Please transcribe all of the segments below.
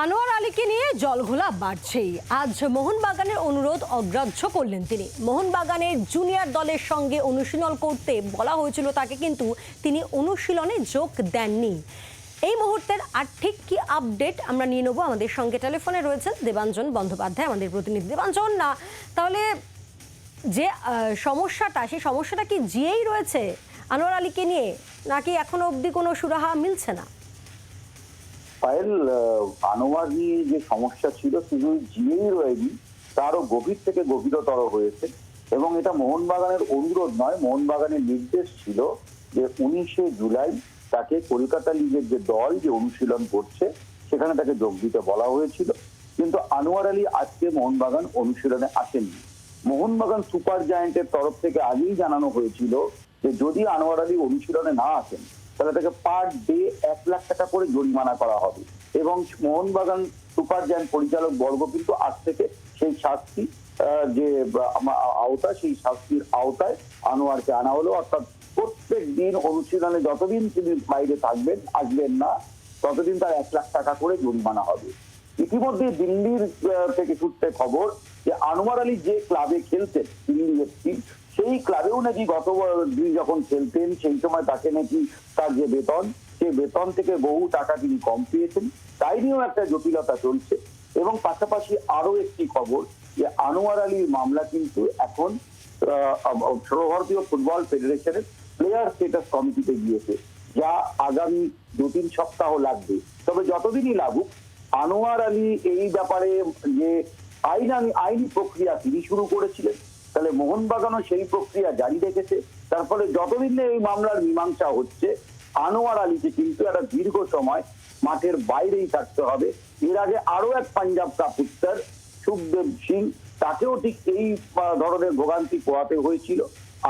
আনোয়ার আলীকে নিয়ে জলঘোলা বাড়ছেই। আজ মোহনবাগানের অনুরোধ অগ্রাহ্য করলেন তিনি। মোহনবাগানের জুনিয়র দলের সঙ্গে অনুশীলন করতে বলা হয়েছিল তাকে, কিন্তু তিনি অনুশীলনে যোগ দেননি। এই মুহূর্তের আর ঠিক কি আপডেট আমরা নিয়ে নেবো। আমাদের সঙ্গে টেলিফোনে রয়েছেন দেবাঞ্জন বন্দ্যোপাধ্যায়, আমাদের প্রতিনিধি। দেবাঞ্জন, না তাহলে যে সমস্যাটা, সেই সমস্যাটা কি জিয়েই রয়েছে আনোয়ার আলীকে নিয়ে, নাকি এখনো অবধি কোনো সুরাহা মিলছে না? পায়েল, আনোয়ার নিয়ে যে সমস্যা ছিল শুধু জিয়েই রয়েনি, তারও গভীর থেকে গভীরতর হয়েছে। এবং এটা মোহনবাগানের অনুরোধ নয়, মোহনবাগানের নির্দেশ ছিল যে 19শে জুলাই তাকে কলকাতা লিগের যে দল যে অনুশীলন করছে সেখানে তাকে যোগ দিতে বলা হয়েছিল। কিন্তু আনোয়ার আলী আজকে মোহনবাগান অনুশীলনে আসেননি। মোহনবাগান সুপার জায়ান্টের তরফ থেকে আগেই জানানো হয়েছিল যে যদি আনোয়ার আলী অনুশীলনে না আসেন তাহলে তাকে পার ডে 1 লাখ টাকা করে জরিমানা করা হবে। এবং মোহনবাগান সুপার জায়ান্ট পরিচালক বর্গ কিন্তু আজ থেকে সেই শাস্তি যে আওতা, সেই শাস্তির আওতায় আনোয়ারকে আনা হলো। অর্থাৎ প্রত্যেক দিন অনুশীলনে যতদিন তিনি বাইরে থাকবেন, আসবেন না, ততদিন তার 1 লাখ টাকা করে জরিমানা হবে। ইতিমধ্যে দিল্লির থেকে সূত্রে খবর যে আনোয়ার আলী যে ক্লাবে খেলতেন, দিল্লি এফসি, সেই ক্লাবেও নাকি গত দিন যখন খেলতেন সেই সময় তাকে নাকি তার যে বেতন, সেই বেতন থেকে বহু টাকা তিনি কম পেয়েছেন। তাই নিয়েও একটা জটিলতা চলছে। এবং পাশাপাশি আরো একটি খবর যে আনোয়ার আলীর মামলা কিন্তু এখন সর্বভারতীয় ফুটবল ফেডারেশনের প্লেয়ার স্টেটাস কমিটিতে গিয়েছে, যা আগামী 2-3 সপ্তাহ লাগবে। তবে যতদিনই লাগুক, আনোয়ার আলী এই ব্যাপারে যে আইনি প্রক্রিয়া তিনি শুরু করেছিলেন, তাহলে মোহনবাগানও সেই প্রক্রিয়া জারি রেখেছে। তার ফলে যতদিন এই মামলার মীমাংসা হচ্ছে, আনোয়ার আলীকে কিন্তু একটা দীর্ঘ সময় মাঠের বাইরেই থাকতে হবে। এর আগে আরো এক পাঞ্জাব কাপুত্তার সুখদেব সিং, তাকেও ঠিক এই ধরনের ভোগান্তি পোহাতে হয়েছিল।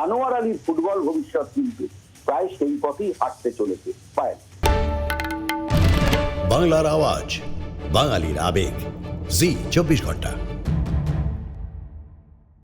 আনোয়ার আলীর ফুটবল ভবিষ্যৎ কিন্তু প্রায় সেই পথেই হাঁটতে চলেছে। পায়েল। বাংলার আওয়াজ, বাঙালির আবেগ, জি 24 ঘন্টা।